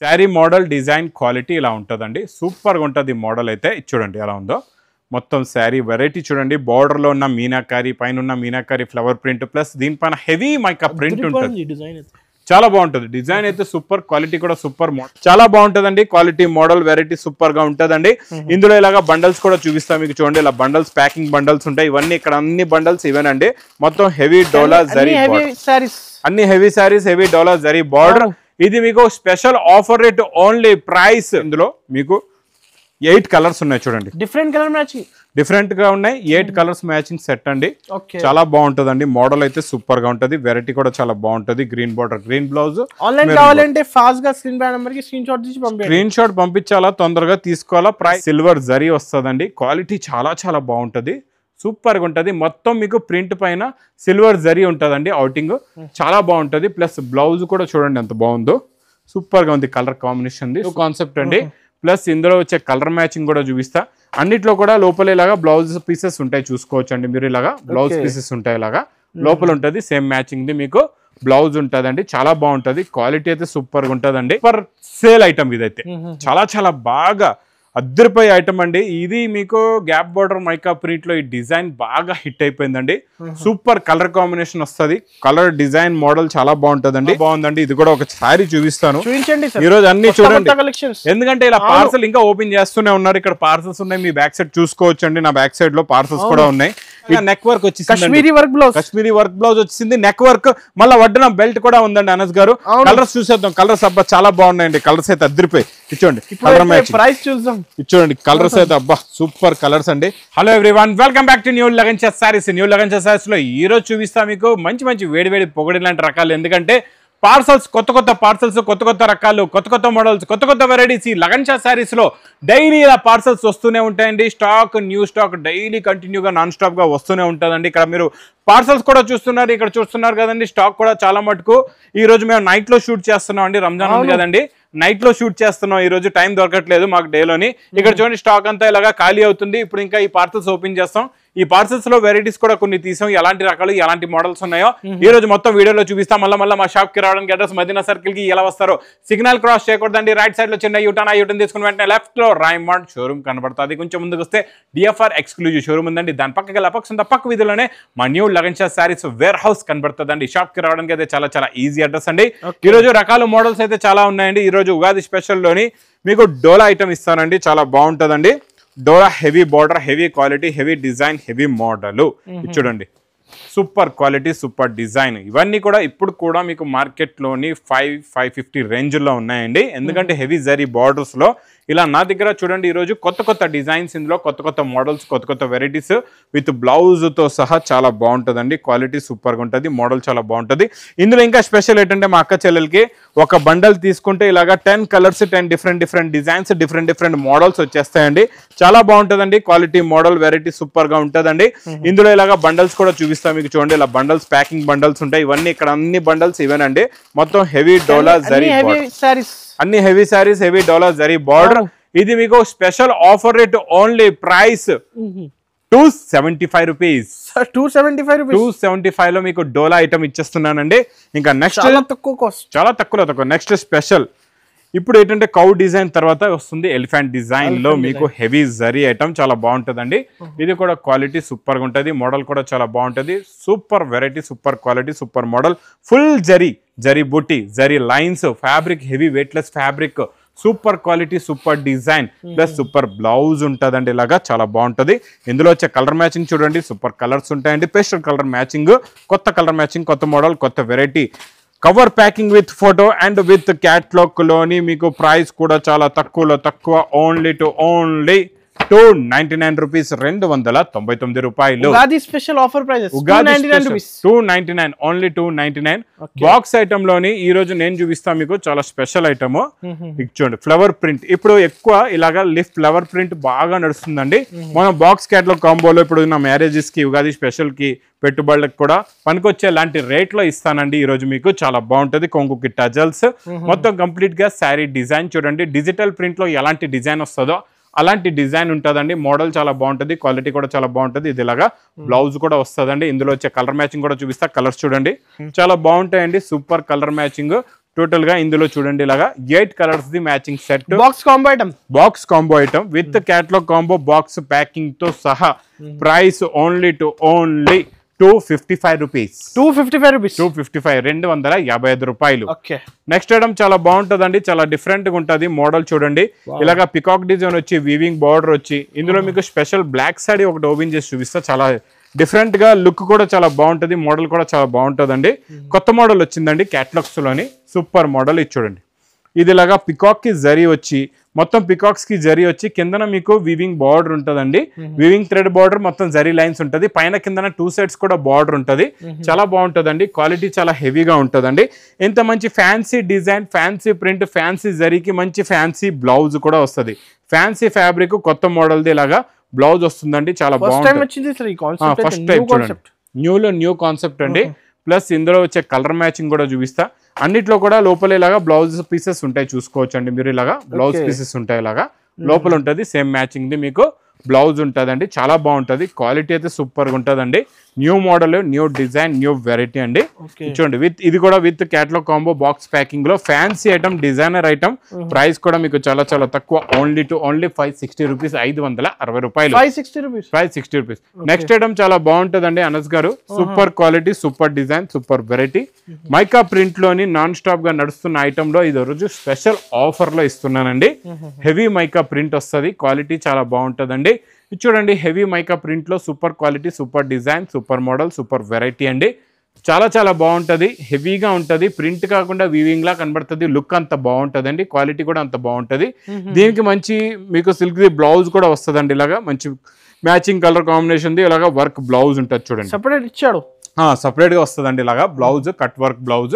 Sari model design quality ఇలా ఉంటుందండి. సూపర్గా ఉంటుంది మోడల్ అయితే. చూడండి ఎలా ఉందో. మొత్తం శారీ వెరైటీ చూడండి. బార్డర్లో ఉన్న మీనాకారి, పైన ఉన్న మీనాకారి ఫ్లవర్ ప్రింట్ ప్లస్ దీనిపైన హెవీ మైకా ప్రింట్ ఉంటుంది. చాలా బాగుంటుంది డిజైన్ అయితే. సూపర్ క్వాలిటీ కూడా సూపర్, చాలా బాగుంటుందండి. క్వాలిటీ మోడల్ వెరైటీ సూపర్ గా ఉంటుందండి. ఇందులో ఇలాగా బండల్స్ కూడా చూపిస్తాం మీకు. చూడండి ఇలా బండల్స్, ప్యాకింగ్ బండల్స్ ఉంటాయి. ఇవన్నీ ఇక్కడ అన్ని బండల్స్ ఇవేనండి. మొత్తం హెవీ డోలా జరీ, అన్ని హెవీ సారీస్, హెవీ డోలా జరీ బార్డర్. ఇది మీకు special offer rate only price. ఇందులో మీకు 8 కలర్స్ ఉన్నాయి చూడండి. డిఫరెంట్ కలర్ మ్యాచింగ్, డిఫరెంట్ గా ఉన్నాయి. 8 కలర్స్ మ్యాచింగ్ సెట్ అండి. చాలా బాగుంటదండి. మోడల్ అయితే సూపర్ గా ఉంటది. వెరైటీ కూడా చాలా బాగుంటది. Green border, green blouse. Online కావాలంటే ఫాస్ట్ గా స్క్రీన్ పై నంబర్ కి స్క్రీన్ షాట్ తీసి పంపించండి. స్క్రీన్ షాట్ పంపించాలా, తొందరగా తీసుకోవాలా. ప్రైస్ సిల్వర్ జరీ వస్తుందండి. క్వాలిటీ చాలా చాలా బాగుంటది. సూపర్ గా ఉంటది. మొత్తం మీకు ప్రింట్ పైన సిల్వర్ జరీ ఉంటదండి. అవుటింగ్ చాలా బాగుంటది. ప్లస్ బ్లౌజ్ కూడా చూడండి ఎంత బాగుందో. సూపర్ గా ఉంది. కలర్ కాంబినేషన్ కాన్సెప్ట్ అండి. ప్లస్ ఇందులో వచ్చే కలర్ మ్యాచింగ్ కూడా చూపిస్తా. అన్నిట్లో కూడా లోపల ఇలాగా బ్లౌజ్ పీసెస్ ఉంటాయి, చూసుకోవచ్చు అండి మీరు. ఇలాగా బ్లౌజ్ పీసెస్ ఉంటాయి, ఇలాగా లోపల ఉంటది. సేమ్ మ్యాచింగ్ ది మీకు బ్లౌజ్ ఉంటదండి. చాలా బాగుంటది. క్వాలిటీ అయితే సూపర్ గా ఉంటదండి. సూపర్ సేల్ ఐటమ్ ఇదైతే. చాలా చాలా బాగా అద్దరిపోయే ఐటమ్ అండి. ఇది మీకు గ్యాప్ బార్డర్ మైకా ప్రింట్ లో ఈ డిజైన్ బాగా హిట్ అయిపోయిందండి. సూపర్ కలర్ కాంబినేషన్ వస్తుంది. కలర్ డిజైన్ మోడల్ చాలా బాగుంటదండి. బాగుందండి. ఇది కూడా ఒక సారీ చూపిస్తాను ఈ రోజు. అన్ని చూడండి, ఎందుకంటే ఇలా పార్సల్ ఇంకా ఓపెన్ చేస్తూనే ఉన్నారు. ఇక్కడ పార్సల్స్ ఉన్నాయి. మీ బ్యాక్ సైడ్ చూసుకోవచ్చు అండి. నా బ్యాక్ సైడ్ లో పార్సల్స్ కూడా ఉన్నాయి. నెక్ వర్క్ వచ్చి కాశ్మీరీ వర్క్ బ్లౌజ్ వచ్చింది. నెక్ వర్క్ మళ్ళీ వడ్డన బెల్ట్ కూడా ఉందండి. అనస్ గారు కలర్స్ చూసేద్దాం. కలర్స్ అబ్బా చాలా బాగున్నాయండి. కలర్స్ అయితే అద్దరిపోయి. ఇచ్చోండి కలర్ మ్యాచింగ్, ప్రైస్ చూద్దాం. ఇచ్చోండి కలర్స్ అయితే అబ్బా సూపర్ కలర్స్ అండి. Hello everyone, welcome back to new Lagan saris. New Lagan saris లో ఈ రోజు చూపిస్తా మీకు మంచి మంచి వేడి వేడి పొగడి లాంటి రకాలు. ఎందుకంటే పార్సల్స్, కొత్త కొత్త పార్సల్స్, కొత్త కొత్త రకాలు, కొత్త కొత్త మోడల్స్, కొత్త కొత్త వెరైటీస్ ఈ లగన్ సారీస్ లో డైలీ ఇలా పార్సల్స్ వస్తూనే ఉంటాయండి. స్టాక్, న్యూ స్టాక్ డైలీ కంటిన్యూగా నాన్ స్టాప్ గా వస్తూనే ఉంటుందండి. ఇక్కడ మీరు పార్సల్స్ కూడా చూస్తున్నారు, ఇక్కడ చూస్తున్నారు కదండి. స్టాక్ కూడా చాలా మటుకు. ఈ రోజు మేము నైట్ లో షూట్ చేస్తున్నాం అండి. రంజాన్ ఉంది కదండి, నైట్ లో షూట్ చేస్తున్నాం. ఈ రోజు టైం దొరకట్లేదు మాకు డేలోని. ఇక్కడ చూడండి స్టాక్ అంతా ఇలాగా ఖాళీ అవుతుంది. ఇప్పుడు ఇంకా ఈ పార్సల్స్ ఓపెన్ చేస్తాం. ఈ పార్సల్స్ లో వెరైటీస్ కూడా కొన్ని తీసాం. ఎలాంటి రకాలు, ఎలాంటి మోడల్స్ ఉన్నాయో ఈ రోజు మొత్తం వీడియోలో చూపిస్తాం. మళ్ళీ మా షాప్ కి రావడానికి అడ్రస్ మదీనా సర్కిల్ కి ఎలా వస్తారో సిగ్నల్ క్రాస్ చేయకూడదండి. రైట్ సైడ్ లో చిన్న యూటర్న్, ఆ యూటర్న్ తీసుకుని వెంటనే లెఫ్ట్ లో రైమాండ్ షోరూమ్ కనబడుతుంది. కొంచెం ముందుకు వస్తే డిఎఫ్ఆర్ ఎక్స్క్లూజివ్ షోరూమ్ ఉందండి. దాని పక్కకి లపక్ష పక్క వీధిలోనే మా new Lagan sarees warehouse కనబడుతుందండి. షాప్ కి రావడానికి అయితే చాలా చాలా ఈజీ అడ్రస్ అండి. ఈ రోజు రకాల మోడల్స్ అయితే చాలా ఉన్నాయండి. ఈ రోజు ఉగాది స్పెషల్ లోని మీకు డోలా ఐటమ్ ఇస్తానండి. చాలా బాగుంటుందండి. డోలా heavy border, heavy quality, heavy design, heavy model. చూడండి సూపర్ క్వాలిటీ, సూపర్ డిజైన్. ఇవన్నీ కూడా ఇప్పుడు కూడా మీకు మార్కెట్లోని 550 రేంజ్లో ఉన్నాయండి. ఎందుకంటే హెవీ జరీ బార్డర్స్లో ఇలా నా దగ్గర చూడండి ఈరోజు కొత్త కొత్త డిజైన్స్, ఇందులో కొత్త కొత్త మోడల్స్, కొత్త కొత్త వెరైటీస్ విత్ బ్లౌజ్తో సహా చాలా బాగుంటుందండి. క్వాలిటీ సూపర్గా ఉంటుంది. మోడల్ చాలా బాగుంటుంది. ఇందులో ఇంకా స్పెషల్ ఏంటంటే మా అక్క చెల్లెలకి ఒక బండల్ తీసుకుంటే ఇలాగా 10 colours, 10 different designs, different models వచ్చేస్తాయండి. చాలా బాగుంటుందండి. క్వాలిటీ, మోడల్, వెరైటీ సూపర్గా ఉంటుందండి. ఇందులో ఇలాగా బండల్స్ కూడా చూపిస్తాం మీకు. చూడండి ఇలా బండల్స్, ప్యాకింగ్ బండల్స్ ఉంటాయి. ఇవన్నీ ఇక్కడ అన్ని బండల్స్ ఇవేనండి. మొత్తం హెవీ డోలా జరీ, అన్ని హెవీ సారీస్, హెవీ డోలా జరీ బార్డర్. ఇది మీకు special offer rate only price 275 rupees. 275 లో మీకు డోలా ఐటమ్ ఇచ్చేస్తున్నానండి. ఇంకా నెక్స్ట్ చాలా తక్కువ. నెక్స్ట్ స్పెషల్ ఇప్పుడు ఏంటంటే కౌ డిజైన్ తర్వాత వస్తుంది ఎలిఫెంట్ డిజైన్ లో మీకు హెవీ జరీ ఐటమ్. చాలా బాగుంటుందండి. ఇది కూడా క్వాలిటీ సూపర్ గా ఉంటుంది. మోడల్ కూడా చాలా బాగుంటుంది. Super variety, super quality, super model. Full zari బుట్టి, zari lines, fabric heavy weightless fabric, super quality, super design plus super blouse ఉంటుందండి. ఇలాగా చాలా బాగుంటుంది. ఇందులో వచ్చే కలర్ మ్యాచింగ్ చూడండి. సూపర్ కలర్స్ ఉంటాయండి. పేస్టల్ కలర్ మ్యాచింగ్, కొత్త కలర్ మ్యాచింగ్, కొత్త మోడల్, కొత్త variety. Cover packing with photo and with catalogue లోని మీకు ప్రైస్ కూడా చాలా తక్కువ. ఓన్లీ 299 రూపీస్, 299 రూపాయలు. Ugadi special offer prices 299, only 299. Box item లోని ఈ రోజు నేను చూపిస్తా మీకు చాలా స్పెషల్ ఐటమ్. చూడండి ఫ్లవర్ ప్రింట్. ఇప్పుడు ఎక్కువ ఇలాగా లిఫ్ట్ ఫ్లవర్ ప్రింట్ బాగా నడుస్తుందండి. మనం బాక్స్ క్యాట్లాగ్ కాంబోలో ఇప్పుడు నా మ్యారేజెస్ కి, ఉగాది స్పెషల్ కి, పెట్టుబడులకు కూడా పనికొచ్చే లాంటి రేట్ లో ఇస్తానండి. ఈ రోజు మీకు చాలా బాగుంటది. కొంగుకి టజల్స్, మొత్తం కంప్లీట్ గా శారీ డిజైన్ చూడండి. డిజిటల్ ప్రింట్ లో ఎలాంటి డిజైన్ వస్తుందో అలాంటి డిజైన్ ఉంటుందండి. మోడల్ చాలా బాగుంటుంది. క్వాలిటీ కూడా చాలా బాగుంటుంది. ఇది ఇలాగా బ్లౌజ్ కూడా వస్తుందండి. ఇందులో వచ్చే కలర్ మ్యాచింగ్ కూడా చూపిస్తా. కలర్స్ చూడండి చాలా బాగుంటాయండి. Super colour matching. టోటల్ గా ఇందులో చూడండి ఇలాగా 8 colours the matching set, box combo item with catalogue combo box packing తో సహా. Price only 255 rupees. 255 రూపాయలు. నెక్స్ట్ ఐటమ్ చాలా బాగుంటదండి, చాలా డిఫరెంట్ గా ఉంటది. మోడల్ చూడండి ఇలాగా పికాక్ డిజైన్ వచ్చి వీవింగ్ బార్డర్ వచ్చి ఇందులో మీకు స్పెషల్ బ్లాక్ సారీ ఒకటి ఓపెన్ చేసి చూపిస్తా. చాలా డిఫరెంట్ గా లుక్ కూడా చాలా బాగుంటది, మోడల్ కూడా చాలా బాగుంటదండి. కొత్త మోడల్ వచ్చిందండి క్యాటలాగ్స్ లోని, సూపర్ మోడల్. ఇది చూడండి, ఇది ఇలాగా పికాక్ కి జరీ వచ్చి మొత్తం పికాక్స్ కి జరీ వచ్చి కిందన మీకు వీవింగ్ బార్డర్ ఉంటదండి. వీవింగ్ థ్రెడ్ బార్డర్ మొత్తం జరీ లైన్స్ ఉంటది, పైన కిందన 2 సైడ్స్ కూడా బార్డర్ ఉంటది. చాలా బాగుంటదండి, క్వాలిటీ చాలా హెవీగా ఉంటదండి. ఇంత మంచి fancy design, fancy print, fancy జరీకి మంచి ఫ్యాన్సీ బ్లౌజ్ కూడా వస్తది. ఫ్యాన్సీ ఫ్యాబ్రిక్ కొత్త మోడల్ ది ఇలాగా బ్లౌజ్ వస్తుందండి, చాలా బాగుంటుంది. ఫస్ట్ టైం చూడండి, న్యూ కాన్సెప్ట్ అండి. ప్లస్ ఇందులో వచ్చే కలర్ మ్యాచింగ్ కూడా చూపిస్తా. అన్నిట్లో కూడా లోపల ఇలాగా బ్లౌజ్ పీసెస్ ఉంటాయి, చూసుకోవచ్చు అండి మీరు. ఇలాగా బ్లౌజ్ పీసెస్ ఉంటాయి, ఇలాగా లోపల ఉంటుంది. సేమ్ మ్యాచింగ్ ది మీకు బ్లౌజ్ ఉంటుందండి, చాలా బాగుంటది. క్వాలిటీ అయితే సూపర్ గా ఉంటదండి. New model, new design, new variety అండి. చూడండి ఇది కూడా with catalogue combo box packing లో fancy item, designer item. Price కూడా మీకు చాలా చాలా తక్కువ, ఓన్లీ 560 రూపీస్. 560 రూపాయలు. 560 రూపీస్. నెక్స్ట్ ఐటమ్ చాలా బాగుంటదండి అనస్ గారు, super quality, super design, super variety. Mica print లోని నాన్ స్టాప్ గా నడుస్తున్న ఐటమ్ లో ఇది రోజు స్పెషల్ ఆఫర్ లో ఇస్తున్నానండి. హెవీ మైకా ప్రింట్ వస్తుంది, క్వాలిటీ చాలా బాగుంటదండి. ఇది చూడండి, హెవీ మైకా ప్రింట్ లో super quality, super design, super model, super variety అండి. చాలా చాలా బాగుంటది, హెవీగా ఉంటది. ప్రింట్ కాకుండా వీవింగ్ లా కనబడుతుంది, లుక్ అంత బాగుంటదండి, క్వాలిటీ కూడా అంత బాగుంటది. దీనికి మంచి మీకు సిల్క్ ది బ్లౌజ్ కూడా వస్తుందండి, ఇలాగా మంచి మ్యాచింగ్ కలర్ కాంబినేషన్ ది ఇలాగా వర్క్ బ్లౌజ్ ఉంటుంది. చూడండి సెపరేట్ ఇచ్చాడు, సపరేట్ గా వస్తుందండి ఇలాగా బ్లౌజ్, కట్ వర్క్ బ్లౌజ్.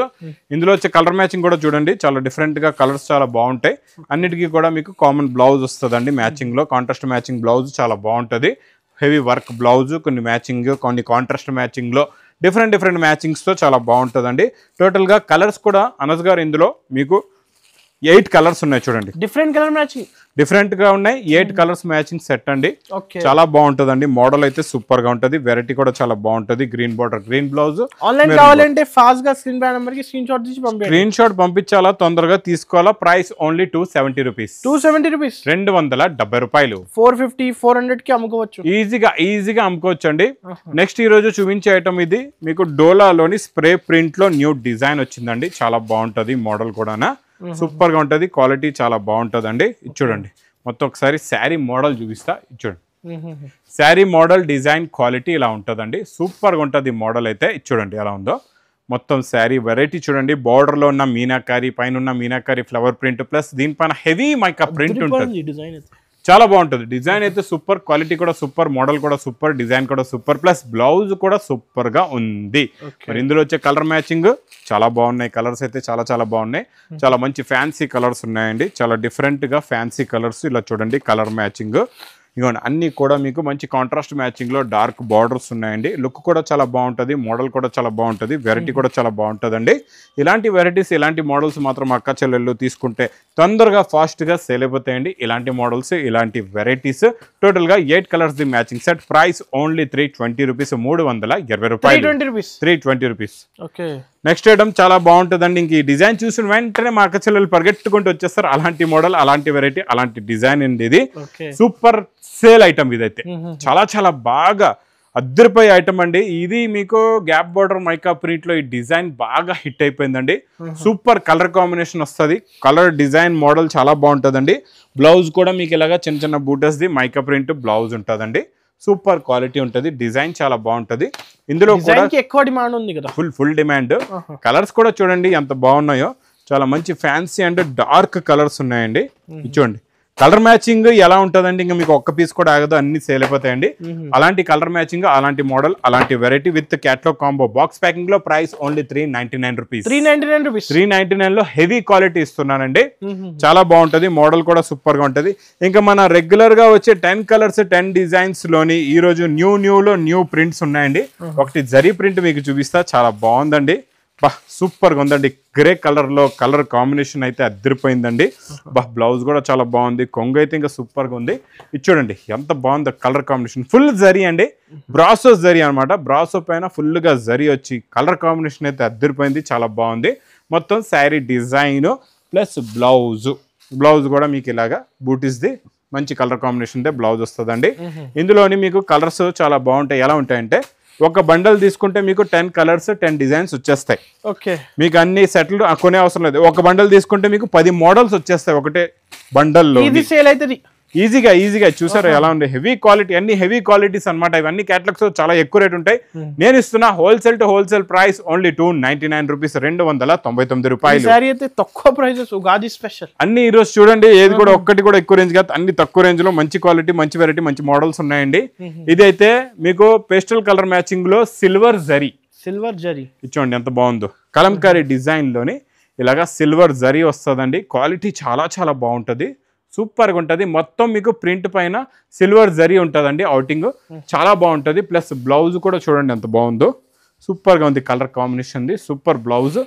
ఇందులో వచ్చే కలర్ మ్యాచింగ్ కూడా చూడండి, చాలా డిఫరెంట్ గా కలర్స్ చాలా బాగుంటాయి. అన్నిటికీ కూడా మీకు కామన్ బ్లౌజ్ వస్తుందండి మ్యాచింగ్ లో. కాంట్రాస్ట్ మ్యాచింగ్ బ్లౌజ్ చాలా బాగుంటది. హెవీ వర్క్ బ్లౌజ్, కొన్ని మ్యాచింగ్, కొన్ని కాంట్రాస్ట్ మ్యాచింగ్ లో డిఫరెంట్ మ్యాచింగ్స్ తో చాలా బాగుంటదండి. టోటల్ గా కలర్స్ కూడా అనస్ గారు ఇందులో మీకు 8 కలర్స్ ఉన్నాయి. చూడండి, డిఫరెంట్ గా ఉన్నాయి. 8 కలర్స్ మ్యాచింగ్ సెట్ అండి, చాలా బాగుంటదండి. మోడల్ అయితే సూపర్ గా ఉంటది, వెరైటీ కూడా చాలా బాగుంటది. Green border, green blouse. Online కావాలంటే ఫాస్ట్ గా స్క్రీన్ షాట్ పంపించాలా, తొందరగా తీసుకోవాలా. Price only 270 rupees. 270 రూపాయలు. 450-400 కి అమ్ముకోవచ్చు, ఈజీగా అమ్ముకోవచ్చు అండి. నెక్స్ట్ ఈ రోజు చూపించే ఐటమ్ ఇది మీకు డోలాలోని స్ప్రే ప్రింట్ లో న్యూ డిజైన్ వచ్చిందండి, చాలా బాగుంటది. మోడల్ కూడా సూపర్ గా ఉంటది, క్వాలిటీ చాలా బాగుంటదండి. ఇది చూడండి, మొత్తం ఒకసారి శారీ మోడల్ చూపిస్తా. ఇది చూడండి, శారీ మోడల్, డిజైన్, క్వాలిటీ ఇలా ఉంటదండి. సూపర్ గా ఉంటది మోడల్ అయితే. ఇది చూడండి ఎలా ఉందో, మొత్తం శారీ వెరైటీ చూడండి. బార్డర్ లో ఉన్న మీనాకారి, పైన ఉన్న మీనాకారి ఫ్లవర్ ప్రింట్, ప్లస్ దీనిపైన హెవీ మైకా ప్రింట్ ఉంటుంది. చాలా బాగుంటుంది. డిజైన్ అయితే సూపర్, క్వాలిటీ కూడా సూపర్, మోడల్ కూడా సూపర్, డిజైన్ కూడా సూపర్, ప్లస్ బ్లౌజ్ కూడా సూపర్ గా ఉంది. మరి ఇందులో వచ్చే కలర్ మ్యాచింగ్ చాలా బాగున్నాయి. కలర్స్ అయితే చాలా బాగున్నాయి. చాలా మంచి ఫ్యాన్సీ కలర్స్ ఉన్నాయండి, చాలా డిఫరెంట్ గా ఫ్యాన్సీ కలర్స్. ఇలా చూడండి కలర్ మ్యాచింగ్, ఇవ్వండి అన్ని కూడా మీకు మంచి కాంట్రాస్ట్ మ్యాచింగ్ లో డార్క్ బార్డర్స్ ఉన్నాయండి. లుక్ కూడా చాలా బాగుంటది, మోడల్ కూడా చాలా బాగుంటది, వెరైటీ కూడా చాలా బాగుంటదండి. ఇలాంటి వెరైటీస్, ఇలాంటి మోడల్స్ మాత్రం అక్క చెల్లెళ్ళు తీసుకుంటే తొందరగా ఫాస్ట్ గా సేల్ అయిపోతాయండి. ఇలాంటి మోడల్స్, ఇలాంటి వెరైటీస్. టోటల్ గా 8 colours the matching set. Price only 320 rupees. 320 రూపాయలు. 320 రూపీస్. నెక్స్ట్ ఐటమ్ చాలా బాగుంటుందండి. ఇంక ఈ డిజైన్ చూసిన వెంటనే మా అక్క చెల్లెలు పరిగెట్టుకుంటూ వచ్చేస్తారు. అలాంటి మోడల్, అలాంటి వెరైటీ, అలాంటి డిజైన్ అండి ఇది. సూపర్ సేల్ ఐటమ్ ఇదైతే, చాలా బాగా అద్దరిపోయే ఐటమ్ అండి ఇది. మీకు గ్యాప్ బార్డర్ మైకా ప్రింట్ లో ఈ డిజైన్ బాగా హిట్ అయిపోయిందండి. సూపర్ కలర్ కాంబినేషన్ వస్తుంది, కలర్ డిజైన్ మోడల్ చాలా బాగుంటుందండి. బ్లౌజ్ కూడా మీకు ఇలాగా చిన్న బూటస్ ది మైకా ప్రింట్ బ్లౌజ్ ఉంటుందండి. సూపర్ క్వాలిటీ ఉంటుంది, డిజైన్ చాలా బాగుంటది. ఇందులో కూడా ఎక్కువ డిమాండ్ ఉంది కదా, ఫుల్ డిమాండ్. కలర్స్ కూడా చూడండి ఎంత బాగున్నాయో, చాలా మంచి ఫ్యాన్సీ అండ్ డార్క్ కలర్స్ ఉన్నాయండి. చూడండి కలర్ మ్యాచింగ్ ఎలా ఉంటుందండి, ఇంకా మీకు ఒక్క పీస్ కూడా ఆగదు, అన్ని సేల్ అయిపోతాయండి. అలాంటి కలర్ మ్యాచింగ్, అలాంటి మోడల్, అలాంటి variety with catalogue combo box packing లో. Price only 399 rupees. 399 లో హెవీ క్వాలిటీ ఇస్తున్నానండి. చాలా బాగుంటది, మోడల్ కూడా సూపర్ గా ఉంటది. ఇంకా మన రెగ్యులర్ గా వచ్చే 10 కలర్స్ 10 డిజైన్స్ లోని ఈ రోజు న్యూ ప్రింట్స్ ఉన్నాయండి. ఒకటి జరీ ప్రింట్ మీకు చూపిస్తా, చాలా బాగుందండి. సూపర్ గా ఉందండి. గ్రే కలర్ లో కలర్ కాంబినేషన్ అయితే అద్దరిపోయిందండి. బ్లౌజ్ కూడా చాలా బాగుంది, కొంగు అయితే ఇంకా సూపర్ గా ఉంది. ఇది చూడండి ఎంత బాగుంది కలర్ కాంబినేషన్. ఫుల్ జరీ అండి, బ్రాసో జరీ అనమాట. బ్రాసో పైన ఫుల్ గా జరీ వచ్చి కలర్ కాంబినేషన్ అయితే అద్దరిపోయింది, చాలా బాగుంది. మొత్తం శారీ డిజైన్ ప్లస్ బ్లౌజ్ కూడా మీకు ఇలాగా బూటీస్ది మంచి కలర్ కాంబినేషన్ బ్లౌజ్ వస్తుందండి. ఇందులోని మీకు కలర్స్ చాలా బాగుంటాయి. ఎలా ఉంటాయంటే ఒక బండల్ తీసుకుంటే మీకు 10 కలర్స్ 10 డిజైన్స్ వచ్చేస్తాయి. ఓకే, మీకు అన్ని సెట్లు కొనే అవసరం లేదు. ఒక బండల్ తీసుకుంటే మీకు 10 మోడల్స్ వచ్చేస్తాయి ఒకటే బండల్లో. ఇది సేల్ అవుతుంది ఈజీగా. చూసారు ఎలా ఉంది, హెవీ క్వాలిటీ, అన్ని హెవీ క్వాలిటీస్ అనమాట. ఇవన్నీ క్యాటలాగ్స్ చాలా ఎక్కువ రేట్ ఉంటాయి. నేను ఇస్తున్నా wholesale to wholesale price only 299 rupees, 299 రూపాయలు. అయితే తక్కువ ప్రైజెస్, ఉగాది స్పెషల్ అన్ని ఈ రోజు చూడండి, ఏది కూడా ఒక్కటి కూడా ఎక్కువ రేంజ్ కాదు, అన్ని తక్కువ రేంజ్ లో మంచి క్వాలిటీ, మంచి వెరైటీ, మంచి మోడల్స్ ఉన్నాయండి. ఇదైతే మీకు పేస్టల్ కలర్ మ్యాచింగ్ లో సిల్వర్ జరీ చూడండి ఎంత బాగుందో. కలంకారీ డిజైన్ లోని ఇలాగా సిల్వర్ జరీ వస్తుందండి. క్వాలిటీ చాలా చాలా బాగుంటది, సూపర్గా ఉంటుంది. మొత్తం మీకు ప్రింట్ పైన సిల్వర్ జరీ ఉంటుందండి. అవుటింగ్ చాలా బాగుంటుంది. ప్లస్ బ్లౌజ్ కూడా చూడండి ఎంత బాగుందో, సూపర్గా ఉంది. Colour combination super blouse.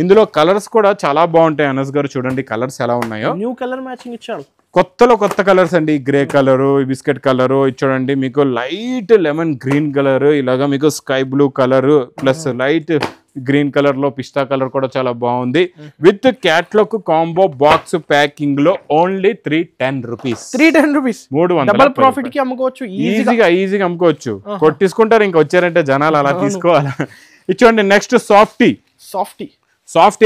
ఇందులో కలర్స్ కూడా చాలా బాగుంటాయి. అనస్ గారు చూడండి కలర్స్ ఎలా ఉన్నాయో. న్యూ కలర్ మ్యాచింగ్ ఇచ్చాడు, కొత్త కలర్స్ అండి. గ్రే కలరు, బిస్కెట్ కలరు చూడండి, మీకు లైట్ లెమన్ గ్రీన్ కలర్, ఇలాగా మీకు sky blue colour plus light green colour లో పిస్తా కలర్ కూడా చాలా బాగుంది. With catalogue combo box packing లో ఓన్లీ 310 రూపీస్. 300 ప్రాఫిట్ కి అమ్ముకోవచ్చు, ఈజీగా అమ్ముకోవచ్చు. కొట్టించుకుంటారు ఇంకా వచ్చారంటే జనాలు, అలా తీసుకోవాలి. ఇచ్చోండి నెక్స్ట్ సాఫ్టీ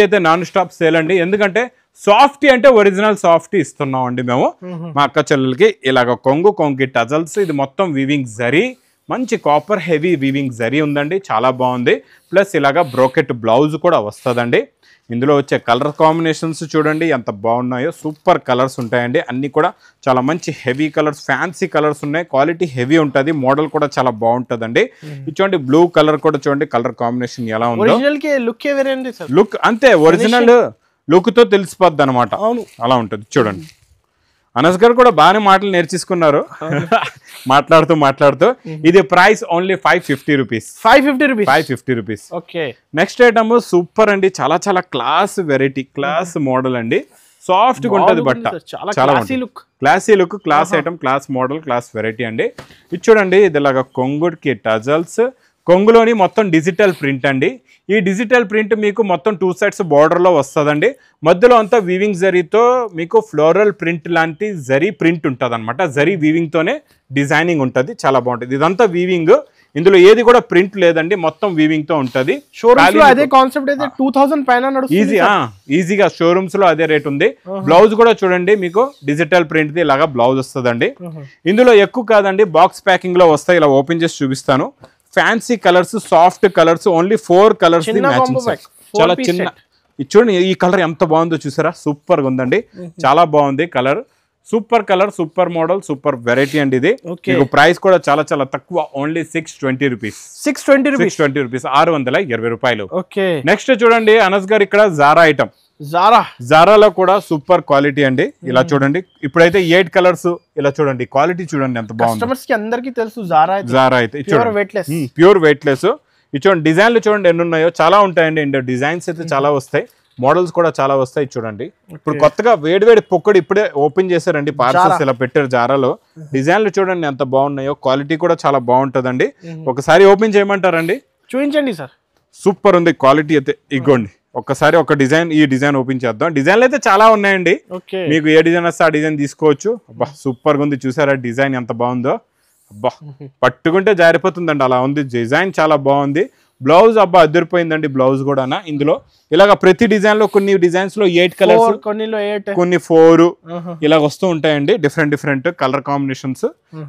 అయితే నాన్ స్టాప్ సేల్ అండి. ఎందుకంటే సాఫ్టీ అంటే ఒరిజినల్ సాఫ్టీ ఇస్తున్నాం అండి మేము మా అక్క చెల్లెలకి. ఇలాగ కొంగుకి టజల్స్, ఇది మొత్తం వీవింగ్ జరీ, మంచి కాపర్ హెవీ వీవింగ్ జరీ ఉందండి, చాలా బాగుంది. ప్లస్ ఇలాగా బ్రోకెట్ బ్లౌజ్ కూడా వస్తుందండి. ఇందులో వచ్చే కలర్ కాంబినేషన్స్ చూడండి ఎంత బాగున్నాయో, సూపర్ కలర్స్ ఉంటాయండి. అన్ని కూడా చాలా మంచి హెవీ కలర్స్, ఫ్యాన్సీ కలర్స్ ఉన్నాయి. క్వాలిటీ హెవీ ఉంటుంది, మోడల్ కూడా చాలా బాగుంటుందండి. చూడండి బ్లూ కలర్ కూడా చూడండి కలర్ కాంబినేషన్ ఎలా ఉందో. లుక్ అంతే, ఒరిజినల్ లుక్ తో తెలిసిపోద్ది అనమాట, అలా ఉంటుంది. చూడండి అనస్ గారు కూడా బాగానే మాటలు నేర్చేసుకున్నారు మాట్లాడుతూ. ఇది price only 550 rupees. Next item super అండి, చాలా చాలా క్లాస్ వెరైటీ, క్లాస్ మోడల్ అండి. సాఫ్ట్ గా ఉంటది బట్ట, చాలా classy look, class item, class modal, class variety అండి. ఇది చూడండి, ఇది ఇలాగా కొంగుడికి టజల్స్, కొంగులోని మొత్తం డిజిటల్ ప్రింట్ అండి. ఈ డిజిటల్ ప్రింట్ మీకు మొత్తం 2 సైడ్స్ బార్డర్ లో వస్తుందండి. మధ్యలో అంతా వీవింగ్ జరీతో మీకు ఫ్లోరల్ ప్రింట్ లాంటి జరీ ప్రింట్ ఉంటుంది అనమాట. జరీ వీవింగ్ తోనే డిజైనింగ్ ఉంటుంది, చాలా బాగుంటుంది. ఇదంతా వీవింగ్, ఇందులో ఏది కూడా ప్రింట్ లేదండి, మొత్తం వీవింగ్ తో ఉంటది. అదే కాన్సెప్ట్ అయితే 2000 పైన ఈజీగా షోరూమ్స్ లో అదే రేట్ ఉంది. బ్లౌజ్ కూడా చూడండి మీకు డిజిటల్ ప్రింట్ ది ఇలాగా బ్లౌజ్ వస్తుందండి. ఇందులో ఎక్కువ కాదండి, బాక్స్ ప్యాకింగ్ లో వస్తాయి. ఇలా ఓపెన్ చేసి చూపిస్తాను. Fancy colours, soft colours, only 4 colours చాలా చిన్న. చూడండి ఈ కలర్ ఎంత బాగుందో చూసారా, సూపర్ గా ఉందండి, చాలా బాగుంది colour. Super colour, super model, super variety అండి. ఇది మీకు ప్రైస్ కూడా చాలా చాలా తక్కువ, ఓన్లీ 620 రూపీస్. 620 రూపాయలు. నెక్స్ట్ చూడండి అనస్ గారు ఇక్కడ జారా ఐటమ్, జారాలో కూడా సూపర్ క్వాలిటీ అండి. ఇలా చూడండి, ఇప్పుడైతే 8 కలర్స్, ఇలా చూడండి క్వాలిటీ చూడండి ఎంత బాగుంది. అందరికీ తెలుసు జారా అయితే ప్యూర్ వెయిట్ లెస్. చూడండి డిజైన్లు చూడండి ఎన్ని ఉన్నాయో, చాలా ఉంటాయండి. డిజైన్స్ అయితే చాలా వస్తాయి, మోడల్స్ కూడా చాలా వస్తాయి. చూడండి ఇప్పుడు కొత్తగా వేడి పొక్కడు ఇప్పుడే ఓపెన్ చేశారండి, పార్సల్స్ ఇలా పెట్టారు జారాలో. డిజైన్లు చూడండి ఎంత బాగున్నాయో, క్వాలిటీ కూడా చాలా బాగుంటదండి. ఒకసారి ఓపెన్ చేయమంటారండి? చూపించండి సార్. సూపర్ ఉంది క్వాలిటీ అయితే. ఇగోండి ఒక్కసారి ఒక డిజైన్, ఈ డిజైన్ ఓపెన్ చేద్దాం. డిజైన్లు అయితే చాలా ఉన్నాయండి, మీకు ఏ డిజైన్ వస్తే ఆ డిజైన్ తీసుకోవచ్చు. అబ్బా సూపర్ గా ఉంది, చూసారా డిజైన్ ఎంత బాగుందో. అబ్బా పట్టుకుంటే జారిపోతుందండి, అలా ఉంది డిజైన్, చాలా బాగుంది. బ్లౌజ్ అబ్బా అదిరిపోయిందండి, బ్లౌజ్ కూడా. ఇందులో ఇలాగ ప్రతి డిజైన్ లో కొన్ని డిజైన్స్ లో 8 కలర్స్, కొన్ని 4 ఇలాగ వస్తూ ఉంటాయండి. Different colour combinations.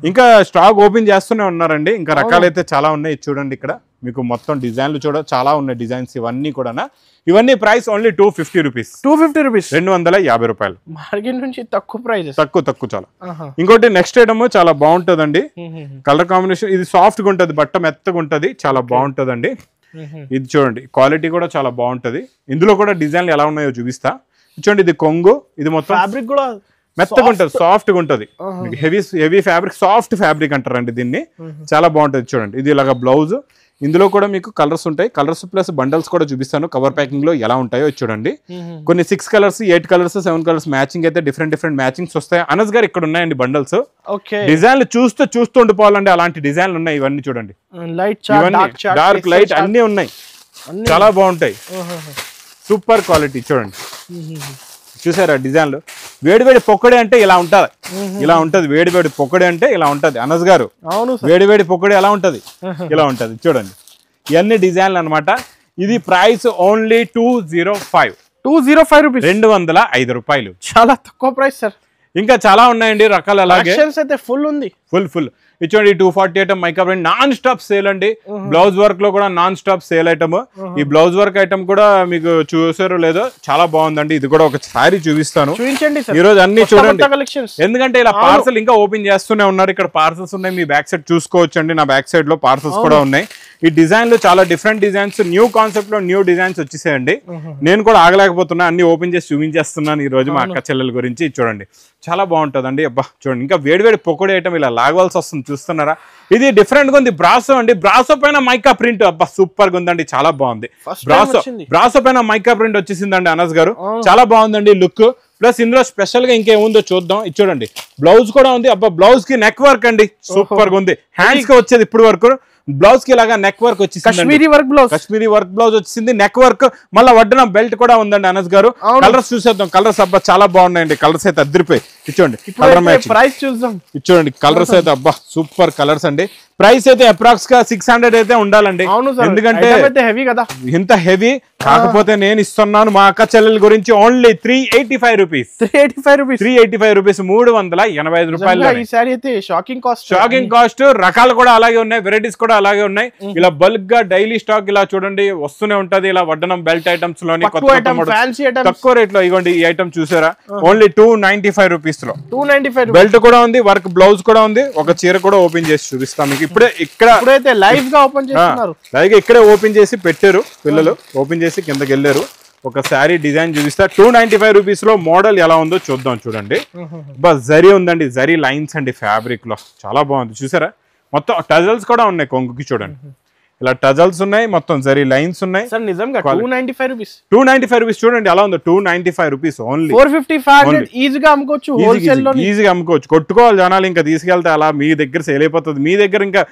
ఇంకా స్టాక్ ఓపెన్ చేస్తూనే ఉన్నారండి, ఇంకా రకాలైతే చాలా ఉన్నాయి. చూడండి ఇక్కడ మీకు మొత్తం డిజైన్లు చాలా ఉన్నాయి డిజైన్స్. ఇవన్నీ కూడా, ఇవన్నీ ప్రైస్ ఓన్లీ 250 రూపీస్. 250 రూపాయలు. మార్కెట్ నుంచి తక్కువ ప్రైస్, తక్కువ చాలా. ఇంకోటి నెక్స్ట్ ఐటమ్ చాలా బాగుంటదండి, కలర్ కాంబినేషన్. ఇది సాఫ్ట్ గా ఉంటది, బట్ట మెత్తగా ఉంటది, చాలా బాగుంటదండి. ఇది చూడండి క్వాలిటీ కూడా చాలా బాగుంటది. ఇందులో కూడా డిజైన్లు ఎలా ఉన్నాయో చూపిస్తా. చూడండి ఇది కొంగు, ఇది మొత్తం ఫ్యాబ్రిక్ కూడా మెత్తగా ఉంటది, సాఫ్ట్ గా ఉంటది. హెవీ ఫ్యాబ్రిక్, సాఫ్ట్ ఫ్యాబ్రిక్ అంటారండి దీన్ని, చాలా బాగుంటది. చూడండి ఇది ఇలాగా బ్లౌజ్. ఇందులో కూడా మీకు కలర్స్ ఉంటాయి, కలర్స్ ప్లస్ బండల్స్ కూడా చూపిస్తాను కవర్ ప్యాకింగ్ లో ఎలా ఉంటాయో చూడండి. కొన్ని 6 కలర్స్, 8 కలర్స్, 7 కలర్స్ మ్యాచింగ్ అయితే డిఫరెంట్ మ్యాచింగ్స్ వస్తాయి. అనస్ గారు ఇక్కడ ఉన్నాయండి బండల్స్. డిజైన్లు చూస్తూ ఉండిపోవాలండి, అలాంటి డిజైన్లు ఉన్నాయి. ఇవన్నీ చూడండి, డార్క్ లైట్ అన్ని ఉన్నాయి, చాలా బాగుంటాయి. సూపర్ క్వాలిటీ చూడండి. చూసారా డిజైన్లు? వేడి పొక్కడి అంటే ఇలా ఉంటది, ఇలా ఉంటది. వేడి పొక్కడి అంటే ఇలా ఉంటది. అనస్ గారు, వేడి పొక్కడి ఎలా ఉంటది? ఇలా ఉంటది చూడండి. ఇవన్నీ డిజైన్లు అన్నమాట. ఇది ప్రైస్ ఓన్లీ 205 రూపీస్, 205 రూపాయలు. చాలా తక్కువ ప్రైస్ సార్. ఇంకా చాలా ఉన్నాయండి రకాలు. అలాగే అయితే ఫుల్ ఉంది, ఫుల్ ఇచ్చోండి. 240 item mica print non stop sale అండి. బ్లౌజ్ వర్క్ లో కూడా నాన్ స్టాప్ సేల్ ఐటమ్. ఈ బ్లౌజ్ వర్క్ ఐటమ్ కూడా మీకు చూసారో లేదో చాలా బాగుందండి. ఇది కూడా ఒక సారీ చూపిస్తాను ఈ రోజు. అన్ని చూడండి, ఎందుకంటే ఇలా పార్సల్ ఇంకా ఓపెన్ చేస్తూనే ఉన్నారు. ఇక్కడ పార్సల్స్ ఉన్నాయి, మీ బ్యాక్ సైడ్ చూసుకోవచ్చు అండి. నా బ్యాక్ సైడ్ లో పార్సల్స్ కూడా ఉన్నాయి. ఈ డిజైన్లు చాలా డిఫరెంట్ డిజైన్స్, న్యూ కాన్సెప్ట్ లో న్యూ డిజైన్స్ వచ్చేసాయండి. నేను కూడా ఆగలేకపోతున్నా, అన్ని ఓపెన్ చేసి చూపించేస్తున్నాను ఈ రోజు మా అక్క చెల్లెల గురించి. చూడండి చాలా బాగుంటుందండి. అబ్బా చూడండి, ఇంకా వేడి పొక్కడి ఐటమ్ ఇలా లాగవలసి వస్తుంది, చూస్తున్నారా? ఇది డిఫరెంట్ గా ఉంది. బ్రాసో అండి, బ్రాసో పైన మైకా ప్రింట్. అబ్బా సూపర్ గా ఉందండి, చాలా బాగుంది. బ్రాసో పైన మైకా ప్రింట్ వచ్చేసిందండి అనస్ గారు, చాలా బాగుందండి లుక్. ప్లస్ ఇందులో స్పెషల్ గా ఇంకేముందో చూద్దాం. ఇది చూడండి, బ్లౌజ్ కూడా ఉంది. అబ్బా బ్లౌజ్ కి నెక్ వర్క్ అండి, సూపర్ గా ఉంది. హ్యాండ్స్ కి వచ్చేది ఇప్పుడు వరకు, బ్లౌజ్ కి ఇలాగా నెక్ వర్క్ వచ్చేసింది. కాశ్మీరీ వర్క్ బ్లౌజ్ వచ్చింది, నెక్ వర్క్. మళ్ళీ వడ్డన బెల్ట్ కూడా ఉందండి అనస్ గారు. కలర్స్ చూసేద్దాం. కలర్స్ అబ్బా చాలా బాగున్నాయండి. కలర్స్ అయితే అద్దరిపోయి. ఇచ్చోండి కలర్ మ్యాచ్, ప్రైస్ చూద్దాం. ఇచ్చోండి కలర్స్ అయితే అబ్బా సూపర్ కలర్స్ అండి. ప్రైస్ అయితే అప్రాక్స్ గా 600 అయితే ఉండాలండి, ఎందుకంటే ఇంత హెవీ. కాకపోతే నేను ఇస్తున్నాను మా అక్క చెల్లెల గురించి ఓన్లీ 385 రూపీస్. 385 రూపీస్, 385 రూపాయలు. Shocking cost. రకాలు కూడా అలాగే ఉన్నాయి, వెరైటీస్ కూడా అలాగే ఉన్నాయి. ఇలా బల్క్ గా డైలీ స్టాక్ ఇలా చూడండి వస్తూనే ఉంటది. ఇలా వడ్డనం బెల్ట్ ఐటమ్స్ లోని తక్కువ రేట్ లో ఇవ్వండి. ఈ ఐటమ్ చూసారా? ఓన్లీ 295 రూపీస్ లో బెల్ట్ కూడా ఉంది, వర్క్ బ్లౌజ్ కూడా ఉంది. ఒక చీర కూడా ఓపెన్ చేసి చూపిస్తాం మీకు. ఇప్పుడే ఇక్కడ లైవ్ గా ఓపెన్ చేస్తున్నారు, లైవ్ గా ఇక్కడే ఓపెన్ చేసి పెట్టారు పిల్లలు. ఓపెన్ చేసి కిందకి వెళ్ళారు. ఒక శారీ డిజైన్ చూపిస్తా. 295 రూపీస్ లో మోడల్ ఎలా ఉందో చూద్దాం. చూడండి బస్ జరీ ఉందండి, జరీ లైన్స్ అండి ఫ్యాబ్రిక్ లో, చాలా బాగుంది. చూసారా? మొత్తం టజల్స్ కూడా ఉన్నాయి కొంగుకి. చూడండి ఇలా టజల్స్ ఉన్నాయి, మొత్తం జరీ లైన్స్ ఉన్నాయి. 295 రూపీస్ చూడండి ఎలా ఉందో. 295 రూపీస్ ఓన్లీ. 450 ఈజీగా అమ్ముకోవచ్చు, ఈజీగా అమ్ముకోవచ్చు. కొట్టుకోవాలి జనాలు, ఇంకా తీసుకెళ్తే అలా మీ దగ్గర సేల్ అయిపోతుంది. మీ దగ్గర ఇంకా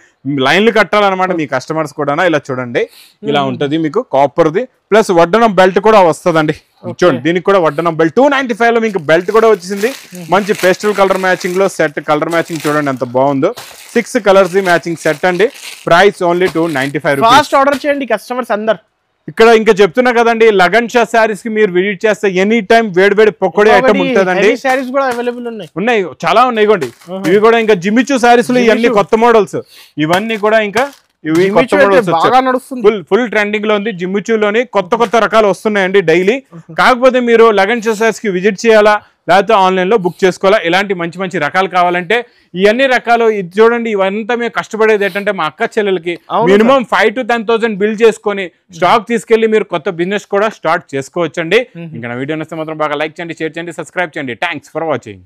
లైన్లు కట్టాలన్నమాట మీ కస్టమర్స్ కూడా. ఇలా చూడండి ఇలా ఉంటది మీకు కాపర్ది. ప్లస్ వడ్డనం బెల్ట్ కూడా వస్తుందండి. చూడండి దీనికి కూడా వడ్డనం బెల్ట్. 295 లో మీకు బెల్ట్ కూడా వచ్చేసింది. మంచి పేస్టల్ కలర్ మ్యాచింగ్ లో సెట్. కలర్ మ్యాచింగ్ చూడండి ఎంత బాగుందో. 6 కలర్స్ మ్యాచింగ్ సెట్ అండి. Price only 295 rupees. Fast order చేయండి కస్టమర్స్ అందరు. ఇక్కడ ఇంకా చెప్తున్నా కదండి, లగన్ షా శారీస్ కి మీరు విజిట్ చేస్తే ఎనీ టైం వేడి పొక్కడి ఐటమ్ ఉంటుందండి. శారీస్ కూడా అవైలబుల్ ఉన్నాయి, చాలా ఉన్నాయి. ఇవ్వండి ఇవి కూడా ఇంకా జిమ్మిచూ శారీస్ లో ఇవన్నీ కొత్త మోడల్స్. ఇవన్నీ కూడా ఇంకా ఇవి కొత్త మోడల్స్ ఫుల్ ట్రెండింగ్ లో ఉంది. జిమ్మిచూలోని కొత్త రకాలు వస్తున్నాయండి డైలీ. కాకపోతే మీరు లగన్ షా శారీస్ కి విజిట్ చేయాలా, లేకపోతే ఆన్లైన్ లో బుక్ చేసుకోవాలా. ఇలాంటి మంచి రకాలు కావాలంటే ఇవన్నీ రకాలు ఇది చూడండి. ఇవంతా మేము కష్టపడేది ఏంటంటే మా అక్క చెల్లెలకి మినిమం 5 to 10,000 బిల్ చేసుకొని స్టాక్ తీసుకెళ్లి మీరు కొత్త బిజినెస్ కూడా స్టార్ట్ చేసుకోవచ్చండి. ఇంకా నా వీడియో నచ్చితే మాత్రం బాగా లైక్ చేయండి, షేర్ చేయండి, సబ్స్క్రైబ్ చేయండి. Thanks for watching.